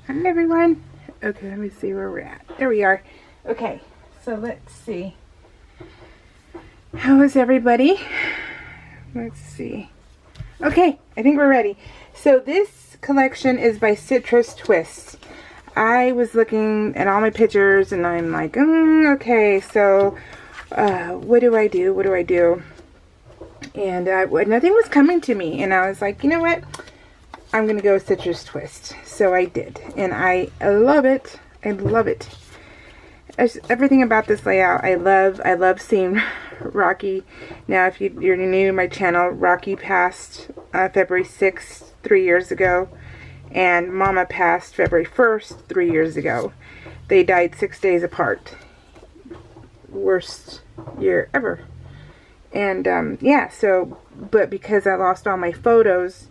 Hi everyone. Okay, let me see where we're at. There we are. Okay, so let's see. How is everybody? Let's see. Okay, I think we're ready. So this collection is by Citrus Twists. I was looking at all my pictures and I'm like, okay, so what do I do? What do I do? And nothing was coming to me. And I was like, you know what? I'm going to go with Citrus Twist. So I did. And I love it. I love it. Everything about this layout, I love. I love seeing Rocky. Now, if you're new to my channel, Rocky passed February 6th, 3 years ago. And Mama passed February 1st, 3 years ago. They died 6 days apart. Worst year ever. And, yeah, so, but because I lost all my photos,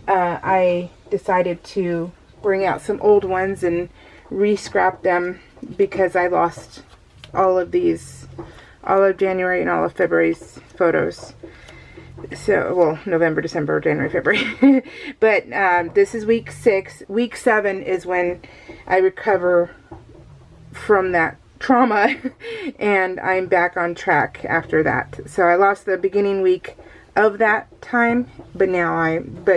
I decided to bring out some old ones and re-scrap them because I lost all of these, all of January and all of February's photos. So, well, November, December, January, February. But this is week 6. Week 7 is when I recover from that trauma and I'm back on track after that. So I lost the beginning week of that time, but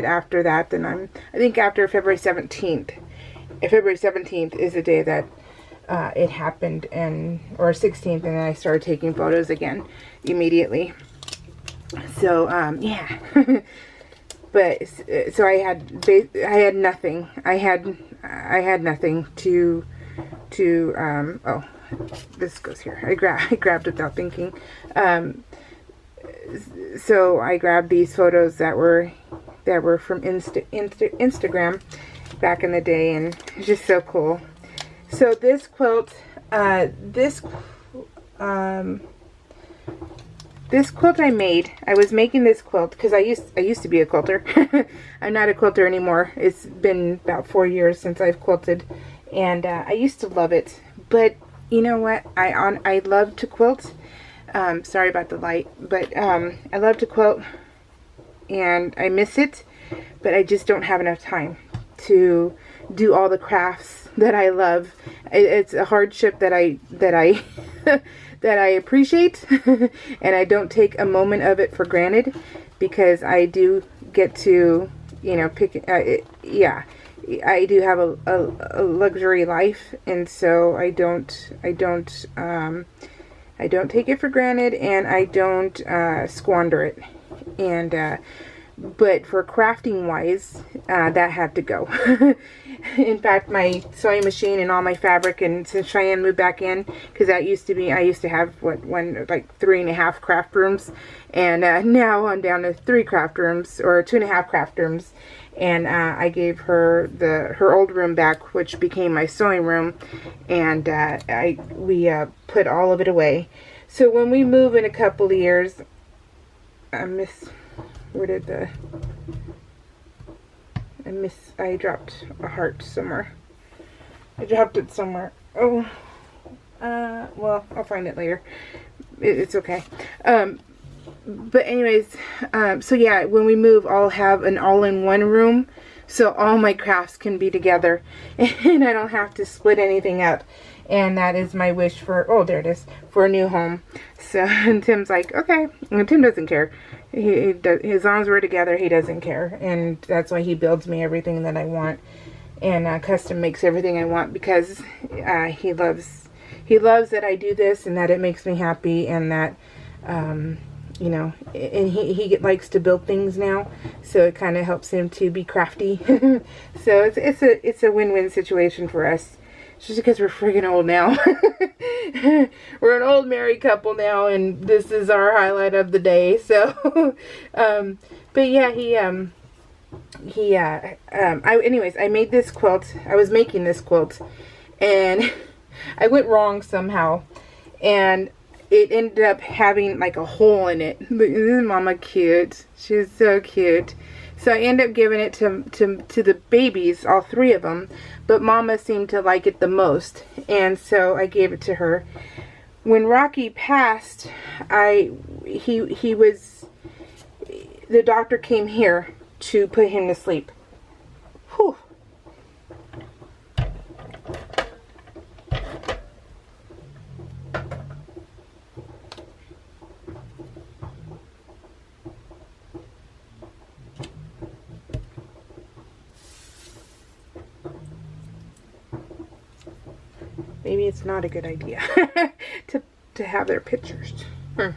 after that, then I think after February 17th. February 17th is the day that it happened, or 16th, and then I started taking photos again immediately. So, yeah. But, so I had nothing. I had nothing to, oh, this goes here. I grabbed without thinking. So I grabbed these photos that were from Instagram back in the day, and it's just so cool. So this quilt, this quilt I made. I was making this quilt because I used to be a quilter. I'm not a quilter anymore. It's been about 4 years since I've quilted, and I used to love it. But you know what? I love to quilt. Sorry about the light, but I love to quilt and I miss it, but I just don't have enough time to do all the crafts that I love. It's a hardship that I that I appreciate, and I don't take a moment of it for granted because I do get to, you know, pick. Yeah, I do have a luxury life, and so I don't take it for granted, and I don't squander it. And but for crafting wise, that had to go. In fact, my sewing machine and all my fabric, and since Cheyenne moved back in, because I used to have like 3.5 craft rooms, and now I'm down to 3 craft rooms, or 2.5 craft rooms. And I gave her her old room back, which became my sewing room, and we put all of it away. So when we move in a couple of years, I dropped a heart somewhere. I dropped it somewhere. Oh, well, I'll find it later. It's okay. But anyways, so yeah, when we move, I'll have an all-in-one room, so all my crafts can be together, and I don't have to split anything up. And that is my wish for, oh, there it is, for a new home. So, and Tim's like, okay. And Tim doesn't care. He does, as long as we're together, he doesn't care. And that's why he builds me everything that I want, and custom makes everything I want, because he loves that I do this, and that it makes me happy, and that, you know, and he likes to build things now, so it kind of helps him to be crafty. So it's a win-win situation for us. It's just because we're friggin' old now. We're an old married couple now, and this is our highlight of the day. So, but yeah, anyways, I made this quilt. I was making this quilt, and I went wrong somehow, and it ended up having like a hole in it. Isn't Mama cute? She's so cute. So I ended up giving it to the babies, all 3 of them, but Mama seemed to like it the most, and so I gave it to her. When Rocky passed, the doctor came here to put him to sleep. Whew. maybe it's not a good idea to have their pictures. We'll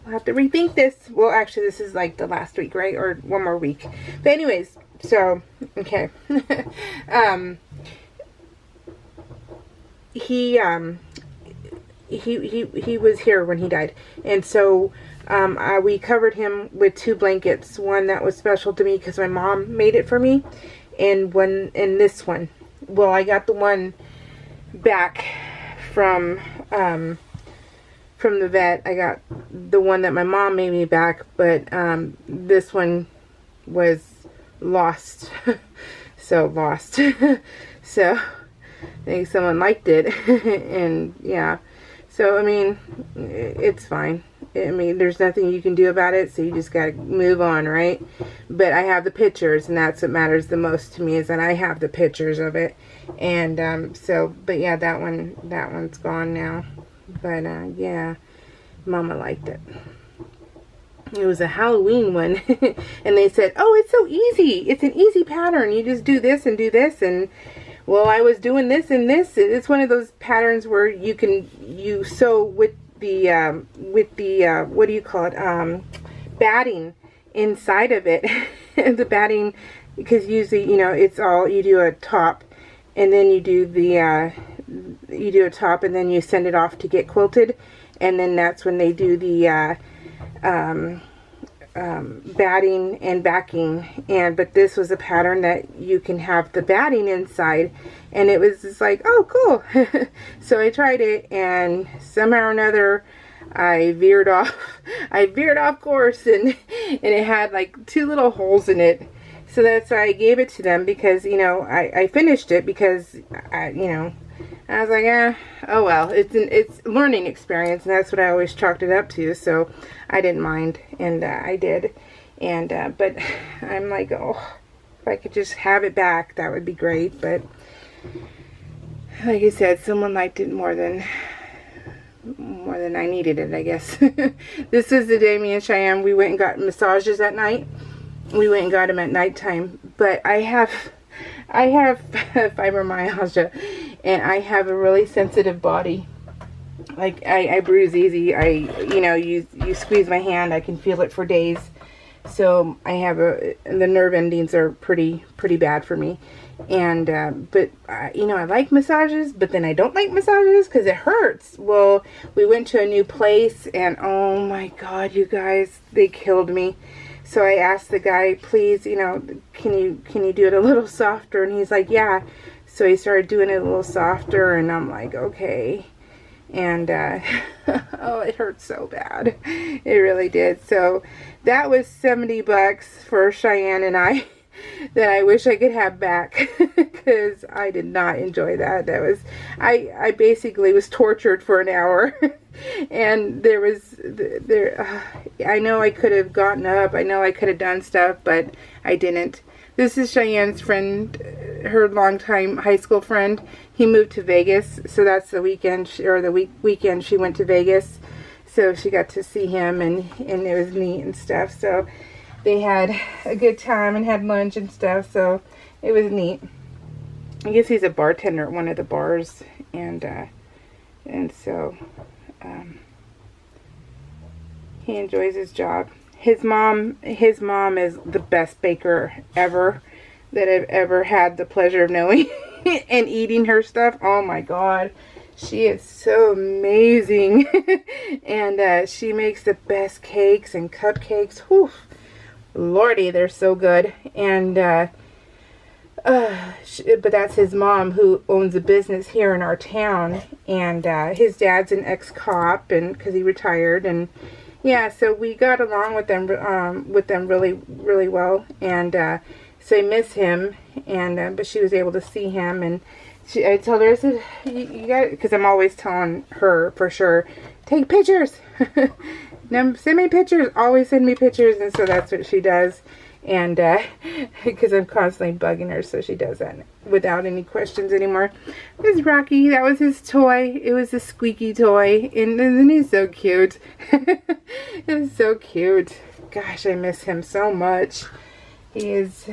have to rethink this. Well, actually, this is like the last week, right? Or one more week. But anyways, so, okay. He was here when he died. And so, we covered him with 2 blankets. One that was special to me because my mom made it for me. And this one. Well, I got the one back from the vet. I got the one that my mom made me back, but this one was lost. So lost. So I think someone liked it. And yeah, so I mean, it's fine. I mean, there's nothing you can do about it, so you just gotta move on, right? But I have the pictures, and that's what matters the most to me, is that I have the pictures of it. And so, but yeah, that one's gone now. But yeah, Mama liked it. It was a Halloween one. And they said, oh, it's so easy. It's an easy pattern. You just do this and do this. And well, I was doing this and this. It's one of those patterns where you sew with the what do you call it? Batting inside of it. The batting, because usually, you know, it's all, you do a top and then you do a top and then you send it off to get quilted. And then that's when they do the batting and backing. But this was a pattern that you can have the batting inside, and it was just like, oh, cool. So I tried it, and somehow or another I veered off course, and it had like 2 little holes in it. So that's why I gave it to them, because, you know, I finished it because I was like, oh well, it's learning experience, and that's what I always chalked it up to. So I didn't mind, and I did. And but I'm like, oh, if I could just have it back, that would be great. But like I said, someone liked it more than I needed it, I guess. This is the day me and Cheyenne, we went and got massages at night. We went and got them at nighttime. But I have fibromyalgia, and I have a really sensitive body. Like, I bruise easy. You squeeze my hand, I can feel it for days. So I have the nerve endings are pretty bad for me. And but I like massages, but then I don't like massages because it hurts. Well, we went to a new place, and oh my God, you guys, they killed me. So I asked the guy, please, can you do it a little softer? And he's like, yeah. So he started doing it a little softer, and I'm like, okay. And oh, it hurt so bad. It really did. So that was $70 for Cheyenne and I that I wish I could have back, because I did not enjoy that. I basically was tortured for an hour. And I know I could have gotten up, I know I could have done stuff, but I didn't. This is Cheyenne's friend, her longtime high school friend. He moved to Vegas, so that's the weekend, weekend she went to Vegas. So she got to see him, and it was neat and stuff. So they had a good time and had lunch and stuff, so it was neat. I guess he's a bartender at one of the bars, and so he enjoys his job. His mom is the best baker ever that I've ever had the pleasure of knowing and eating her stuff. Oh my God, she is so amazing. And she makes the best cakes and cupcakes. Whew, Lordy, they're so good. And but that's his mom, who owns a business here in our town, and his dad's an ex-cop, and because he retired. And yeah, so we got along with them really, really well. And so I miss him, and but she was able to see him, and I told her, I said, you got, because I'm always telling her for sure, take pictures. Now, send me pictures. Always send me pictures. And so that's what she does. And because I'm constantly bugging her, so she does that without any questions anymore. This is Rocky. That was his toy. It was a squeaky toy, and isn't he so cute? It was so cute. Gosh, I miss him so much. He is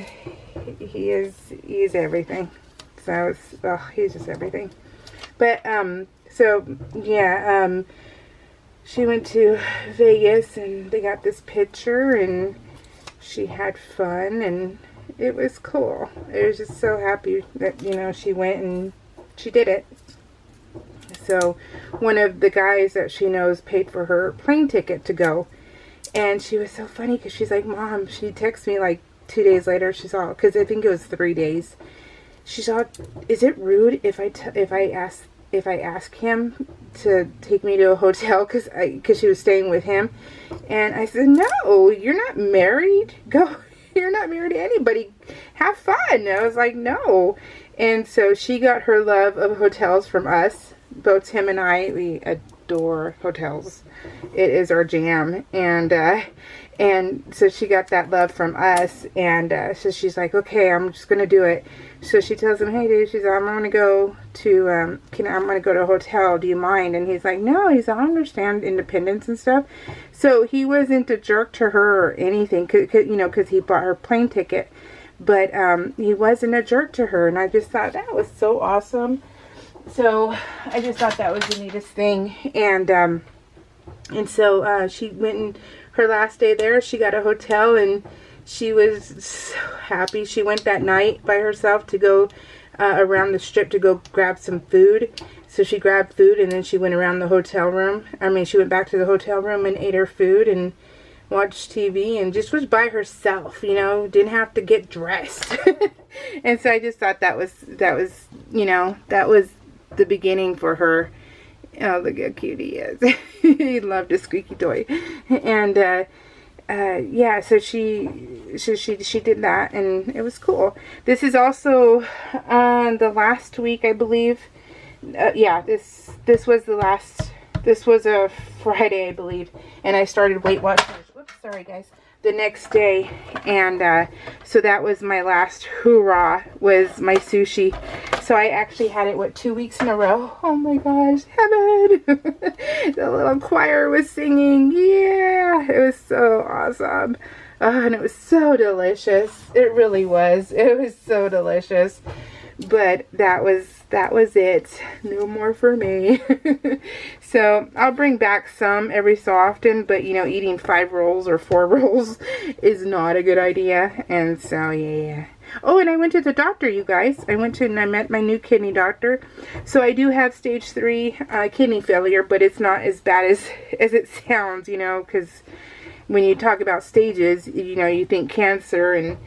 everything. So he's just everything. But, so, yeah, she went to Vegas and they got this picture and she had fun and it was cool. I was just so happy that, you know, she went and she did it. So one of the guys that she knows paid for her plane ticket to go. And she was so funny because she's like, Mom, she texted me like 2 days later. She's all, because I think it was 3 days. She's all, is it rude if I ask him to take me to a hotel because she was staying with him? And I said, no, you're not married. Go. You're not married to anybody. Have fun. And I was like, no. And so she got her love of hotels from us. Both Tim and I, we adore hotels. It is our jam. And so she got that love from us. And so she's like, okay, I'm just going to do it. So she tells him, hey, dude, she's like, I'm going to go to, I'm going to go to a hotel. Do you mind? And he's like, no, he's like, I understand independence and stuff. So he wasn't a jerk to her or anything, because he bought her plane ticket. But he wasn't a jerk to her. And I just thought that was so awesome. So I just thought that was the neatest thing. And so she went, and her last day there, she got a hotel, and she was so happy. She went that night by herself to go around the strip to go grab some food. So she grabbed food, and then she went around the hotel room. She went back to the hotel room and ate her food and watched TV and just was by herself, you know, didn't have to get dressed. And so I just thought that was the beginning for her. Oh, look how cute he is. He loved a squeaky toy. And yeah, so she did that, and it was cool. This is also the last week, I believe. Yeah, this was a Friday, I believe, and I started Weight Watchers. Whoops, sorry guys. The next day, and so that was my last hoorah, was my sushi. So I actually had it 2 weeks in a row. Oh my gosh, heaven! The little choir was singing. Yeah, it was so awesome. And it was so delicious. It really was. It was so delicious. But that was it. No more for me. So I'll bring back some every so often, but you know, eating 5 rolls or 4 rolls is not a good idea. And so yeah. Oh, and I went to the doctor, you guys. I met my new kidney doctor. So I do have stage 3 kidney failure, but it's not as bad as it sounds, you know, because when you talk about stages, you know, you think cancer, and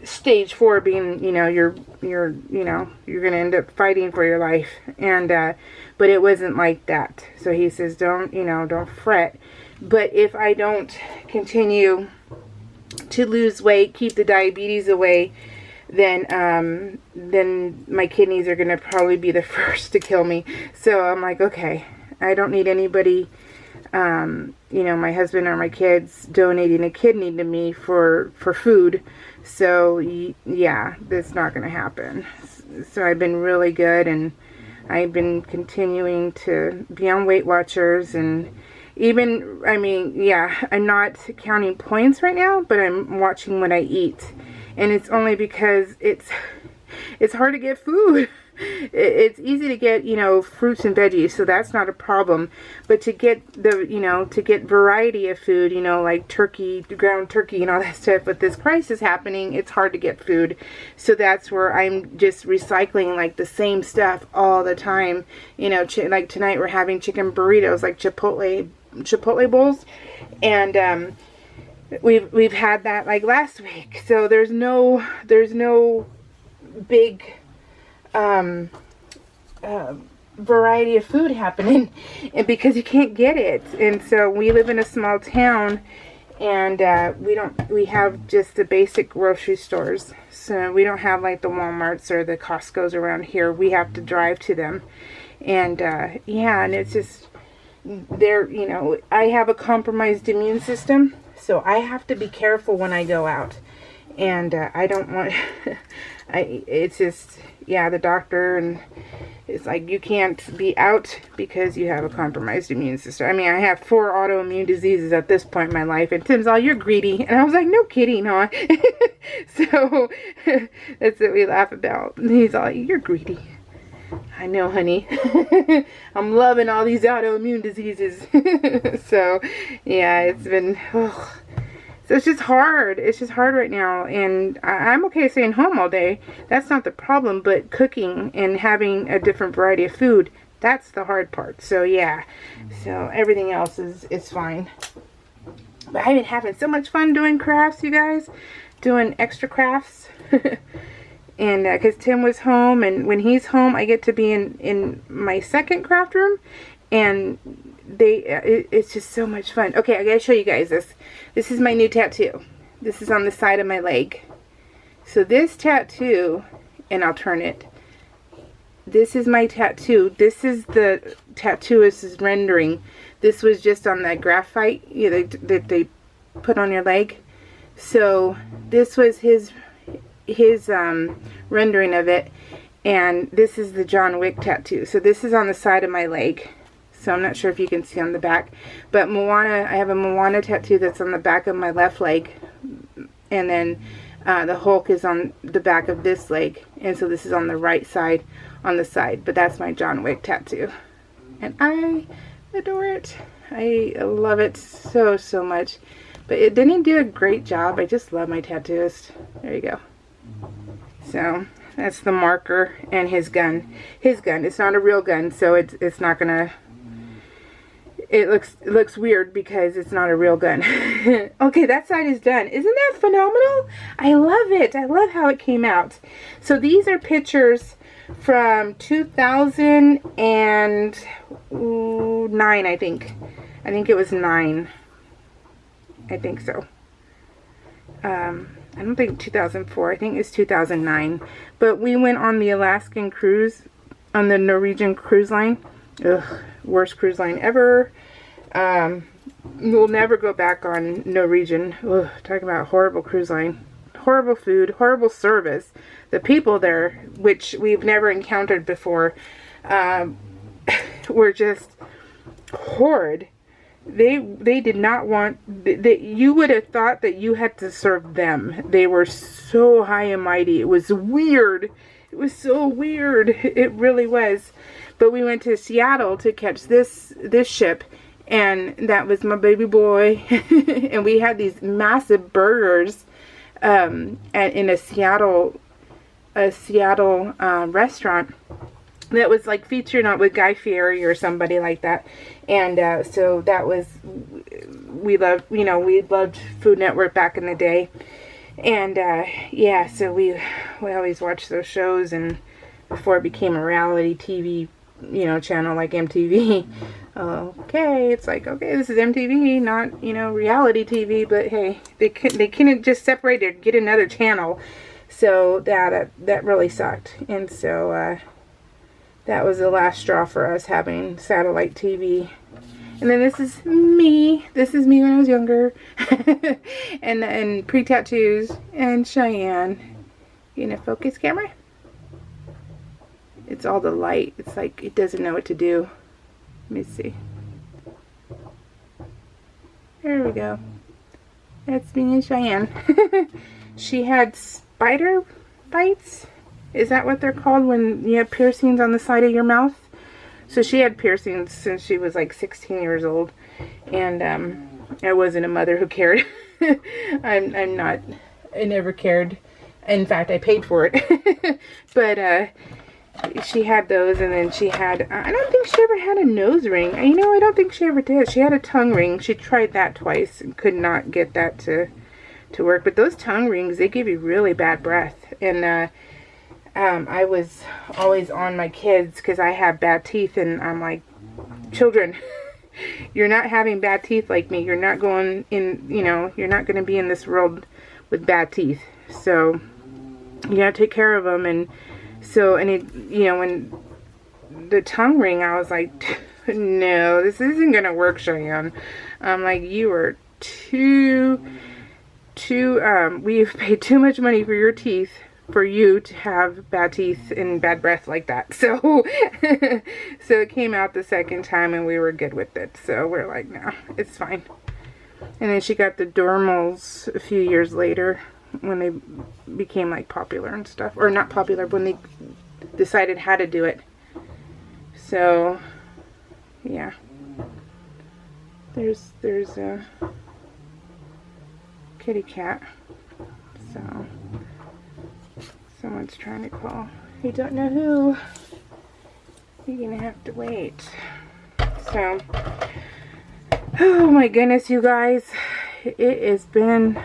stage 4 being, you know, you're going to end up fighting for your life. And but it wasn't like that. So he says, don't fret. But if I don't continue to lose weight, keep the diabetes away, then my kidneys are going to probably be the first to kill me. So I'm like, okay, I don't need anybody, my husband or my kids donating a kidney to me for food. So yeah, that's not going to happen. So I've been really good, and I've been continuing to be on Weight Watchers, and even, I'm not counting points right now, but I'm watching what I eat. And it's only because it's hard to get food. It's easy to get, fruits and veggies, so that's not a problem. But to get variety of food, like turkey, ground turkey and all that stuff, with this crisis happening, it's hard to get food. So that's where I'm just recycling like the same stuff all the time. Like tonight we're having chicken burritos, like Chipotle bowls. And we've had that like last week. So there's no big variety of food happening, and because you can't get it. And so we live in a small town, and we have just the basic grocery stores. So we don't have like the Walmarts or the Costco's around here. We have to drive to them. And and it's just I have a compromised immune system, so I have to be careful when I go out. And I don't want it's just, the doctor, and it's like, you can't be out because you have a compromised immune system. I have 4 autoimmune diseases at this point in my life, and Tim's all, you're greedy. And I was like, no kidding, huh? So that's what we laugh about. And he's all, you're greedy. I know, honey. I'm loving all these autoimmune diseases. So, yeah, it's been, oh. So it's just hard. It's just hard right now. And I'm okay staying home all day. That's not the problem. But cooking and having a different variety of food, that's the hard part. So, yeah. So, everything else is fine. But I've been having so much fun doing crafts, you guys. Doing extra crafts. And because Tim was home, and when he's home, I get to be in my second craft room, and it's just so much fun. Okay, I gotta show you guys this. This is my new tattoo. This is on the side of my leg. So this tattoo, and I'll turn it. This is my tattoo. This is the tattooist's rendering. This was just on the graphite that they put on your leg. So this was his rendering of it, and this is the John Wick tattoo. So this is on the side of my leg, so I'm not sure if you can see on the back, but Moana, I have a Moana tattoo that's on the back of my left leg, and then the Hulk is on the back of this leg, and so this is on the right side, on the side. But that's my John Wick tattoo, and I adore it. I love it so much. But didn't he do a great job? I just love my tattooist. There you go. So that's the marker and his gun. His gun. It's not a real gun, so it's not gonna. It looks weird because it's not a real gun. Okay, that side is done. Isn't that phenomenal? I love it. I love how it came out. So these are pictures from 2009, I think. I think it was 9. I think so. I don't think 2004. I think it's 2009. But we went on the Alaskan cruise, on the Norwegian cruise line. Ugh, worst cruise line ever. We'll never go back on Norwegian. Ugh, talking about horrible cruise line. Horrible food, horrible service. The people there, which we've never encountered before, were just horrid. They did not want, you would have thought that you had to serve them. They were so high and mighty. It was weird. It was so weird. It really was. But we went to Seattle to catch this ship, and that was my baby boy. And we had these massive burgers in a Seattle restaurant that was like featured on with Guy Fieri or somebody like that. And so that was, we loved Food Network back in the day. And yeah, so we always watched those shows, and before it became a reality TV channel like MTV. Okay, it's like, okay, this is MTV, not reality TV, but hey, they couldn't just separate it, get another channel. So that really sucked. And so that was the last straw for us having satellite TV. And then this is me. This is me when I was younger. and pre-tattoos. And Cheyenne. You gonna focus, camera? It's all the light. It's like it doesn't know what to do. Let me see. There we go. That's me and Cheyenne. She had spider bites. Is that what they're called when you have piercings on the side of your mouth? So she had piercings since she was like 16 years old. And I wasn't a mother who cared. I'm not. I never cared. In fact, I paid for it. But she had those, and then she had, I don't think she ever had a nose ring. I don't think she ever did. She had a tongue ring. She tried that twice and could not get that to work. But those tongue rings, they give you really bad breath. And I was always on my kids because I have bad teeth, and I'm like, children, you're not having bad teeth like me. You're not going in, you're not going to be in this world with bad teeth. So you got to take care of them. And so, and it, when the tongue ring, I was like, no, this isn't going to work, Cheyenne. I'm like, you are we've paid too much money for your teeth for you to have bad teeth and bad breath like that. So, so it came out the second time, and we were good with it. So we're like, no, it's fine. And then she got the dermals a few years later when they became like popular and stuff. Or not popular, when they decided how to do it. So yeah, there's a kitty cat. So someone's trying to call. You don't know who. You're gonna have to wait. So, oh my goodness, you guys, it has been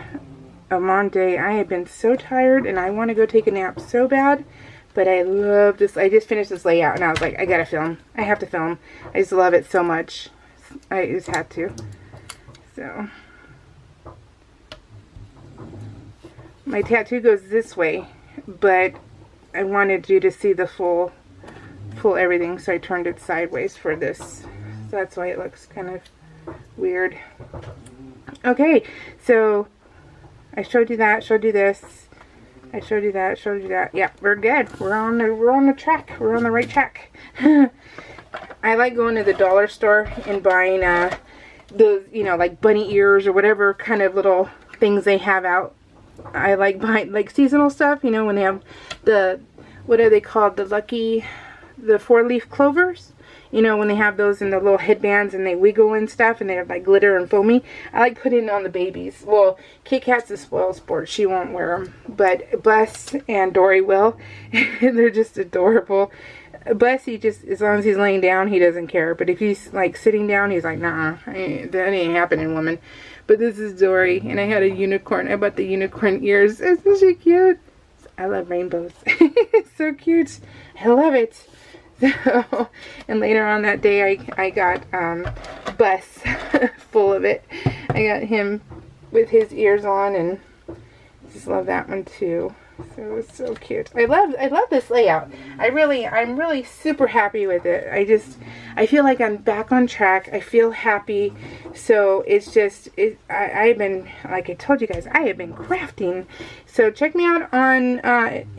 a long day. I have been so tired and I want to go take a nap so bad, but I love this. I just finished this layout and I was like, I gotta film. I have to film. I just love it so much. I just had to. So, my tattoo goes this way, but I wanted you to see the full everything, so I turned it sideways for this. So that's why it looks kind of weird. Okay, so I showed you that, showed you this, I showed you that, showed you that. Yeah, we're good. We're on the track. We're on the right track. I like going to the dollar store and buying those, you know, like bunny ears or whatever kind of little things they have out. I like buying like seasonal stuff, you know, when they have the, what are they called, the 4-leaf clovers, you know, when they have those in the little headbands and they wiggle and stuff and they have like glitter and foamy. I like putting it on the babies. Well, Kit Kat's a spoiled sport. She won't wear them, but Bus and Dory will. They're just adorable. Bus, he just, as long as he's laying down, he doesn't care. But if he's like sitting down, he's like, nah, that ain't happening, woman. But this is Dory, and I had a unicorn. I bought the unicorn ears. Isn't she cute? I love rainbows. It's so cute. I love it. So, and later on that day, I got Bus full of it. I got him with his ears on, and just love that one too. So it's so cute. I love this layout. I'm really super happy with it. I feel like I'm back on track. I feel happy. So it's just, I've been, like I told you guys, I have been crafting. So check me out on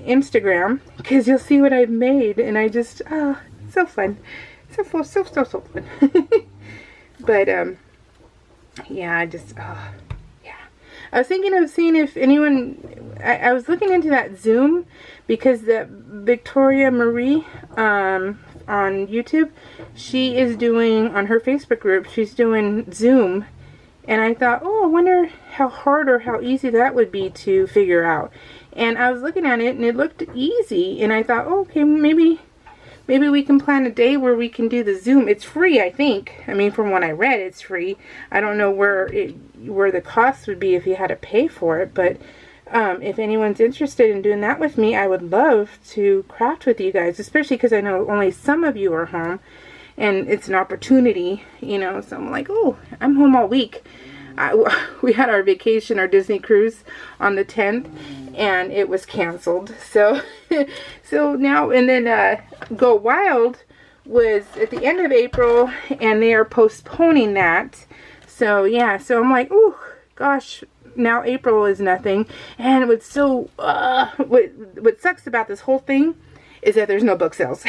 Instagram, because you'll see what I've made. And I just, oh, so fun. So fun. But, yeah, I just, oh. I was thinking of seeing if anyone, I was looking into that Zoom, because the Victoria Marie on YouTube, she is doing, on her Facebook group, she's doing Zoom. And I thought, oh, I wonder how hard or how easy that would be to figure out. And I was looking at it and it looked easy. And I thought, oh, okay, maybe we can plan a day where we can do the Zoom. It's free, I think. I mean, from what I read, it's free. I don't know where the cost would be if you had to pay for it. But if anyone's interested in doing that with me, I would love to craft with you guys. Especially because I know only some of you are home. And it's an opportunity, you know. So I'm like, oh, I'm home all week. We had our vacation, our Disney cruise on the 10th, and it was canceled. So, so now, and then Go Wild was at the end of April, and they are postponing that. So yeah, so I'm like, oh gosh, now April is nothing. And what's so, what sucks about this whole thing is that there's no book sales.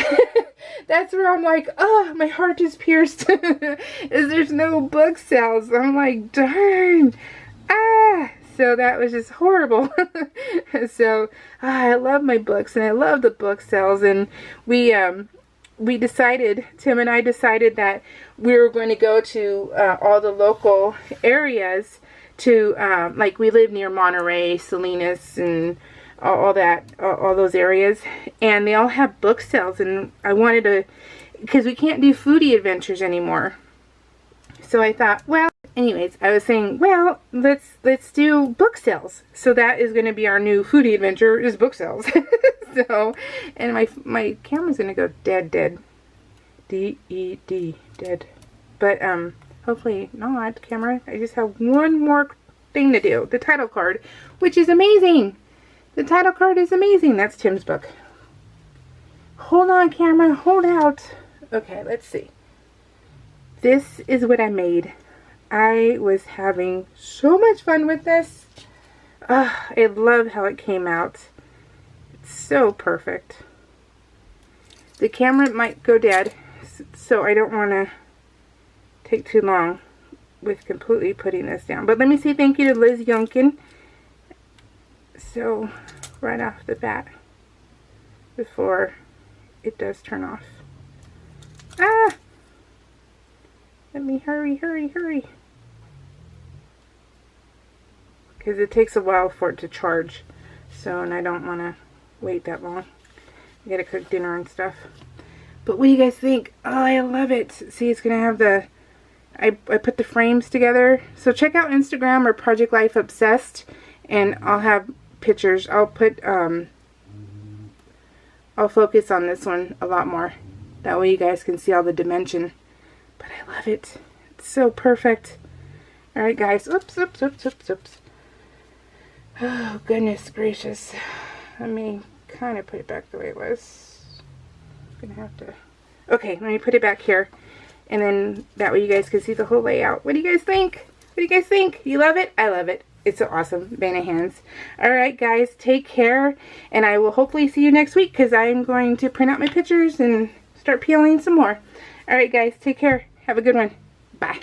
That's where I'm like, oh, my heart is pierced. Is there's no book sales. I'm like, darn. So that was just horrible. So I love my books and I love the book sales. And we decided, Tim and I decided that we were going to go to all the local areas to, like we live near Monterey, Salinas, and all those areas, and they all have book sales. And I wanted to, because we can't do foodie adventures anymore. So I thought, well, anyways, I was saying, well, let's do book sales. So that is going to be our new foodie adventure, is book sales. So, and my camera's going to go dead. D-E-D, dead. But hopefully not, camera. I just have one more thing to do, the title card, which is amazing. The title card is amazing. That's Tim's book. Hold on, camera. Hold out. Okay, let's see. This is what I made. I was having so much fun with this. I love how it came out. It's so perfect. The camera might go dead, so I don't want to take too long with completely putting this down. But let me say thank you to Liz Yunkin. So, right off the bat, before it does turn off. Ah! Let me hurry, hurry, hurry. Because it takes a while for it to charge. So, and I don't want to wait that long. I gotta cook dinner and stuff. But what do you guys think? Oh, I love it. See, it's gonna have the... I put the frames together. So check out Instagram or Project Life Obsessed. And I'll have pictures. I'll put... I'll focus on this one a lot more. That way you guys can see all the dimension. But I love it. It's so perfect. Alright guys. Oops, oops, oops, oops, oops. Oh, goodness gracious. Let me kind of put it back the way it was. I'm gonna have to... Okay, let me put it back here. And then that way you guys can see the whole layout. What do you guys think? What do you guys think? You love it? I love it. It's so awesome. Vanna hands. Alright guys, take care. And I will hopefully see you next week because I'm going to print out my pictures and start peeling some more. Alright guys, take care. Have a good one. Bye.